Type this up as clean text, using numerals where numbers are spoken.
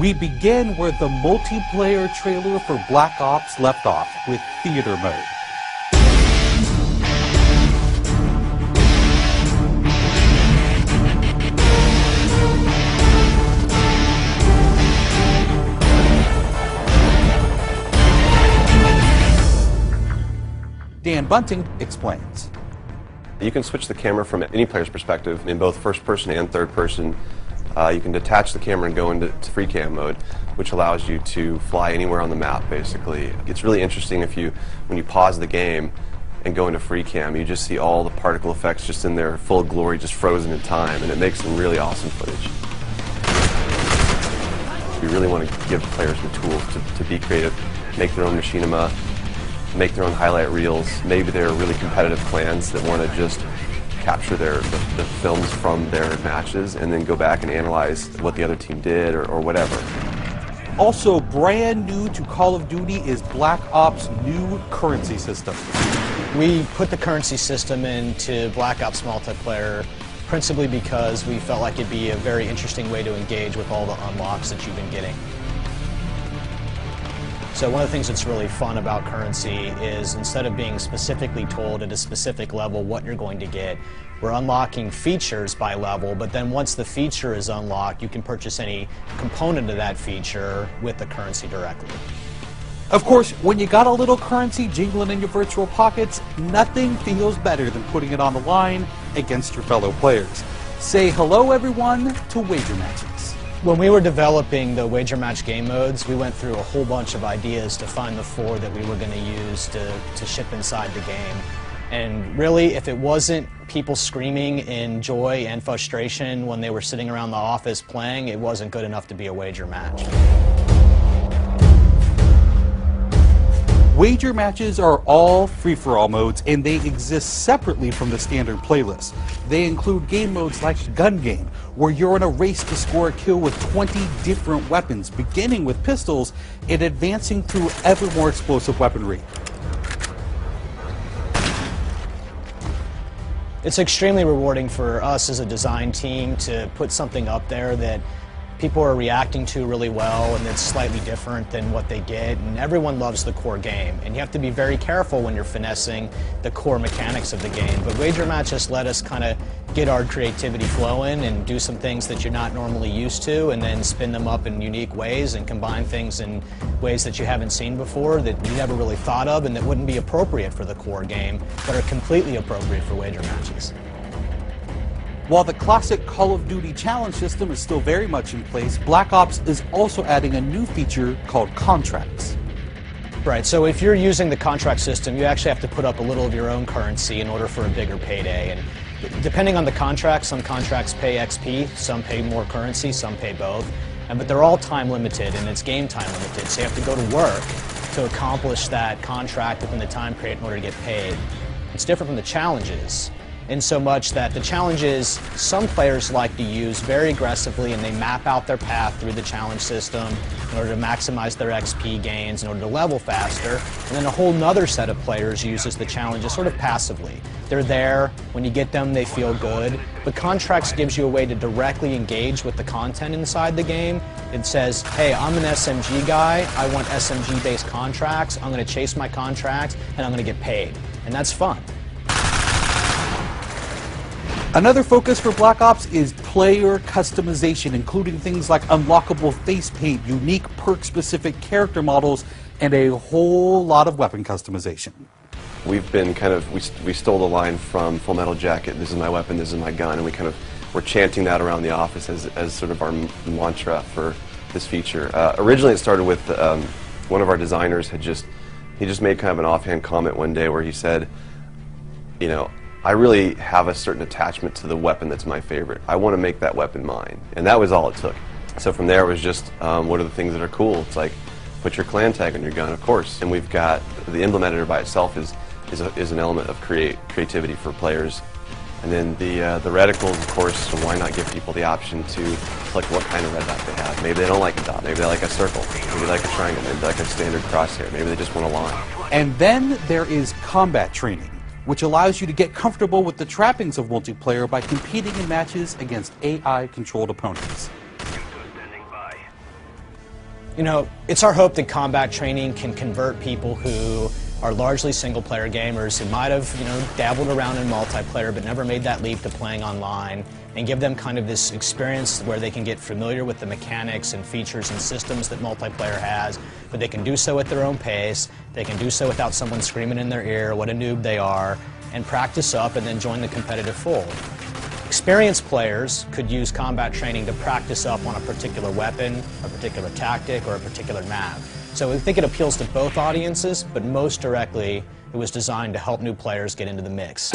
We begin where the multiplayer trailer for Black Ops left off, with theater mode. Dan Bunting explains. You can switch the camera from any player's perspective in both first person and third person. You can detach the camera and go into free cam mode, which allows you to fly anywhere on the map, basically. It's really interesting when you pause the game and go into free cam, you just see all the particle effects just in their full glory, just frozen in time, and it makes some really awesome footage. We really want to give players the tools to be creative, make their own machinima, make their own highlight reels. Maybe they're really competitive clans that want to just capture the films from their matches and then go back and analyze what the other team did or whatever. Also brand new to Call of Duty is Black Ops' new currency system. We put the currency system into Black Ops multiplayer principally because we felt like it'd be a very interesting way to engage with all the unlocks that you've been getting. So one of the things that's really fun about currency is instead of being specifically told at a specific level what you're going to get, we're unlocking features by level, but then once the feature is unlocked, you can purchase any component of that feature with the currency directly. Of course, when you got a little currency jingling in your virtual pockets, nothing feels better than putting it on the line against your fellow players. Say hello, everyone, to wager matches. When we were developing the wager match game modes, we went through a whole bunch of ideas to find the 4 that we were going to use to ship inside the game. And really, if it wasn't people screaming in joy and frustration when they were sitting around the office playing, it wasn't good enough to be a wager match. Wager matches are all free-for-all modes, and they exist separately from the standard playlist. They include game modes like Gun Game, where you're in a race to score a kill with 20 different weapons, beginning with pistols and advancing through ever more explosive weaponry. It's extremely rewarding for us as a design team to put something up there that people are reacting to really well and it's slightly different than what they get, and everyone loves the core game. And you have to be very careful when you're finessing the core mechanics of the game. But wager matches let us kind of get our creativity flowing and do some things that you're not normally used to, and then spin them up in unique ways and combine things in ways that you haven't seen before, that you never really thought of, and that wouldn't be appropriate for the core game, but are completely appropriate for wager matches. While the classic Call of Duty challenge system is still very much in place, Black Ops is also adding a new feature called contracts. Right, so if you're using the contract system, you actually have to put up a little of your own currency in order for a bigger payday. And depending on the contract, some contracts pay XP, some pay more currency, some pay both. But they're all time limited, and it's game time limited, so you have to go to work to accomplish that contract within the time period in order to get paid. It's different from the challenges, in so much that the challenges some players like to use very aggressively, and they map out their path through the challenge system in order to maximize their XP gains, in order to level faster. And then a whole nother set of players uses the challenges sort of passively. They're there, when you get them they feel good, but contracts gives you a way to directly engage with the content inside the game. It says, hey, I'm an SMG guy, I want SMG based contracts, I'm going to chase my contracts and I'm going to get paid. And that's fun. Another focus for Black Ops is player customization, including things like unlockable face paint, unique perk-specific character models, and a whole lot of weapon customization. We've been we stole the line from Full Metal Jacket, this is my weapon, this is my gun, and we're chanting that around the office as sort of our mantra for this feature. Originally it started with one of our designers he just made kind of an offhand comment one day where he said, you know, I really have a certain attachment to the weapon that's my favorite. I want to make that weapon mine. And that was all it took. So from there it was just, what are the things that are cool? It's like, put your clan tag on your gun, of course. And we've got, the emblem editor by itself is an element of creativity for players. And then the reticles, of course, so why not give people the option to click what kind of red dot they have. Maybe they don't like a dot, maybe they like a circle, maybe they like a triangle, maybe they like a standard crosshair, maybe they just want a line. And then there is combat training, which allows you to get comfortable with the trappings of multiplayer by competing in matches against AI-controlled opponents. You know, it's our hope that combat training can convert people who are largely single-player gamers who might have, you know, dabbled around in multiplayer but never made that leap to playing online, and give them kind of this experience where they can get familiar with the mechanics and features and systems that multiplayer has, but they can do so at their own pace, they can do so without someone screaming in their ear what a noob they are, and practice up and then join the competitive fold. Experienced players could use combat training to practice up on a particular weapon, a particular tactic, or a particular map. So we think it appeals to both audiences, but most directly it was designed to help new players get into the mix.